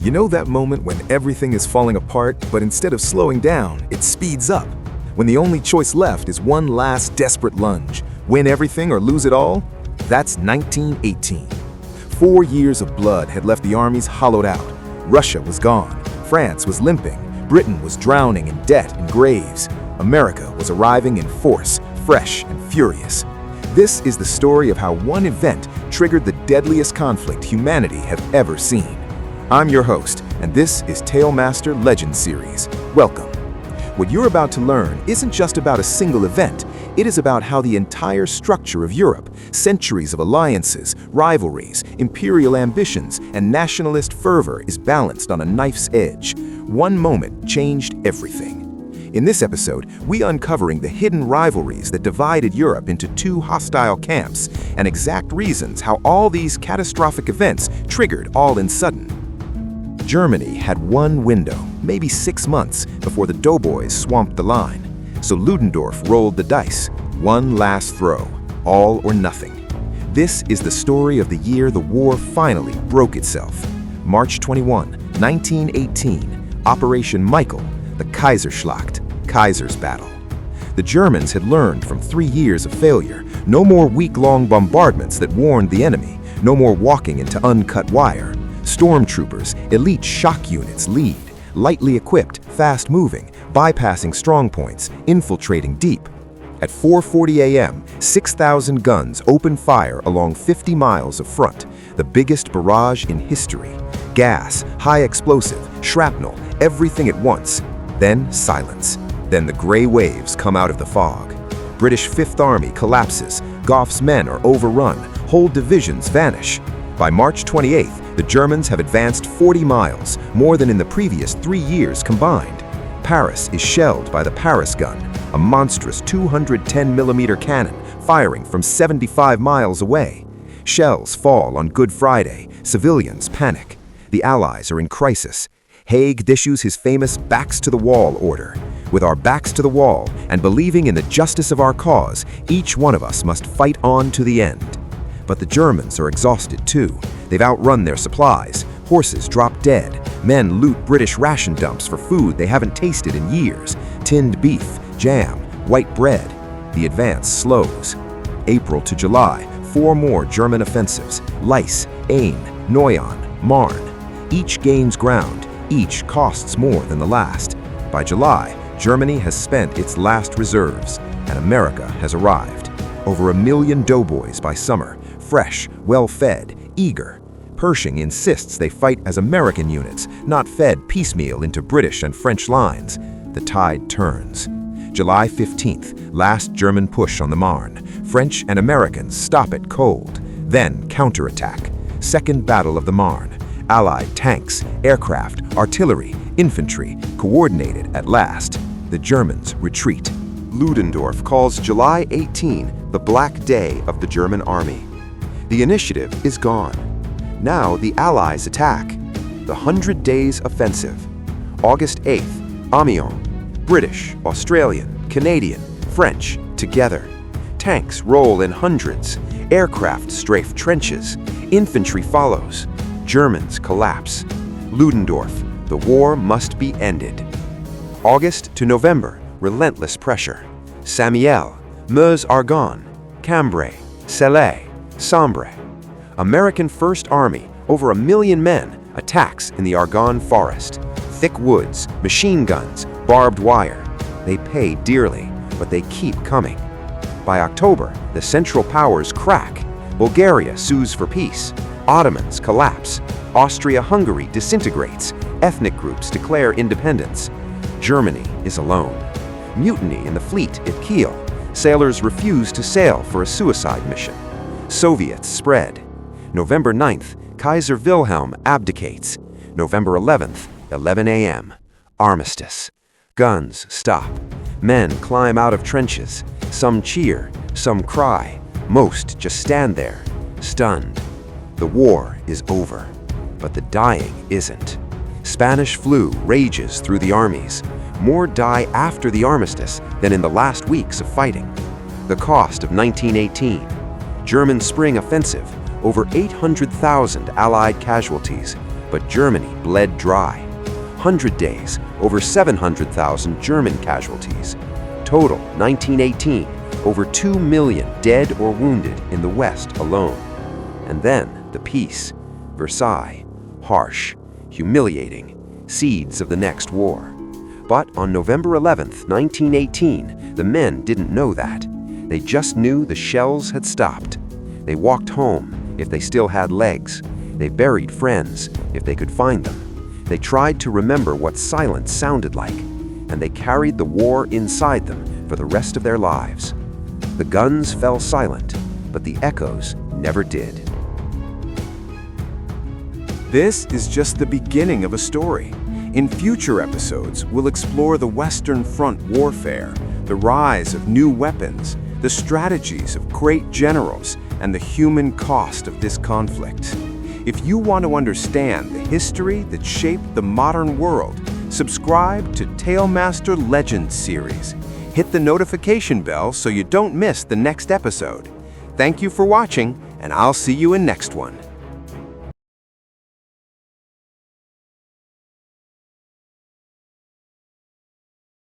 You know that moment when everything is falling apart, but instead of slowing down, it speeds up? When the only choice left is one last desperate lunge, win everything or lose it all? That's 1918. 4 years of blood had left the armies hollowed out. Russia was gone, France was limping, Britain was drowning in debt and graves. America was arriving in force, fresh and furious. This is the story of how one event triggered the deadliest conflict humanity have ever seen. I'm your host, and this is Talemaster Legend Series. Welcome. What you're about to learn isn't just about a single event, it is about how the entire structure of Europe, centuries of alliances, rivalries, imperial ambitions, and nationalist fervor is balanced on a knife's edge. One moment changed everything. In this episode, we uncovering the hidden rivalries that divided Europe into two hostile camps and exact reasons how all these catastrophic events triggered all in sudden. Germany had one window, maybe 6 months, before the Doughboys swamped the line. So Ludendorff rolled the dice. One last throw, all or nothing. This is the story of the year the war finally broke itself. March 21, 1918, Operation Michael, the Kaiser Schlacht, Kaiser's battle. The Germans had learned from 3 years of failure. No more week-long bombardments that warned the enemy. No more walking into uncut wire. Stormtroopers, elite shock units lead, lightly equipped, fast-moving, bypassing strong points, infiltrating deep. At 4:40 a.m., 6,000 guns opened fire along 50 miles of front, the biggest barrage in history. Gas, high explosive, shrapnel, everything at once. Then silence. Then the gray waves come out of the fog. British Fifth Army collapses. Gough's men are overrun. Whole divisions vanish. By March 28th, the Germans have advanced 40 miles, more than in the previous 3 years combined. Paris is shelled by the Paris gun, a monstrous 210mm cannon firing from 75 miles away. Shells fall on Good Friday. Civilians panic. The Allies are in crisis. Haig issues his famous backs-to-the-wall order. With our backs to the wall and believing in the justice of our cause, each one of us must fight on to the end. But the Germans are exhausted too. They've outrun their supplies. Horses drop dead. Men loot British ration dumps for food they haven't tasted in years. Tinned beef, jam, white bread. The advance slows. April to July, 4 more German offensives. Lys, Aisne, Noyon, Marne. Each gains ground. Each costs more than the last. By July, Germany has spent its last reserves, and America has arrived. Over 1 million doughboys by summer, fresh, well-fed, eager. Pershing insists they fight as American units, not fed piecemeal into British and French lines. The tide turns. July 15th, last German push on the Marne. French and Americans stop it cold. Then counterattack. Second Battle of the Marne. Allied tanks, aircraft, artillery, infantry, coordinated at last. The Germans retreat. Ludendorff calls July 18 the Black Day of the German Army. The initiative is gone. Now the Allies attack. The 100 Days Offensive. August 8th, Amiens. British, Australian, Canadian, French, together. Tanks roll in hundreds. Aircraft strafe trenches. Infantry follows. Germans collapse. Ludendorff, the war must be ended. August to November, relentless pressure. Saint-Mihiel, Meuse-Argonne, Cambrai, Selle, Cambrai. American First Army, over 1 million men, attacks in the Argonne forest. Thick woods, machine guns, barbed wire. They pay dearly, but they keep coming. By October, the Central Powers crack. Bulgaria sues for peace. Ottomans collapse. Austria-Hungary disintegrates. Ethnic groups declare independence. Germany is alone. Mutiny in the fleet at Kiel. Sailors refuse to sail for a suicide mission. Soviets spread. November 9th, Kaiser Wilhelm abdicates. November 11th, 11 a.m. Armistice. Guns stop. Men climb out of trenches. Some cheer, some cry. Most just stand there, stunned. The war is over, but the dying isn't. Spanish flu rages through the armies. More die after the armistice than in the last weeks of fighting. The cost of 1918. German spring offensive, over 800,000 Allied casualties. But Germany bled dry. 100 days, over 700,000 German casualties. Total, 1918, over 2 million dead or wounded in the West alone. And then the peace. Versailles. Harsh, humiliating, seeds of the next war. But on November 11th, 1918, the men didn't know that. They just knew the shells had stopped. They walked home, if they still had legs. They buried friends, if they could find them. They tried to remember what silence sounded like, and they carried the war inside them for the rest of their lives. The guns fell silent, but the echoes never did. This is just the beginning of a story. In future episodes, we'll explore the Western Front warfare, the rise of new weapons, the strategies of great generals, and the human cost of this conflict. If you want to understand the history that shaped the modern world, subscribe to Talemaster Legends series. Hit the notification bell so you don't miss the next episode. Thank you for watching, and I'll see you in next one.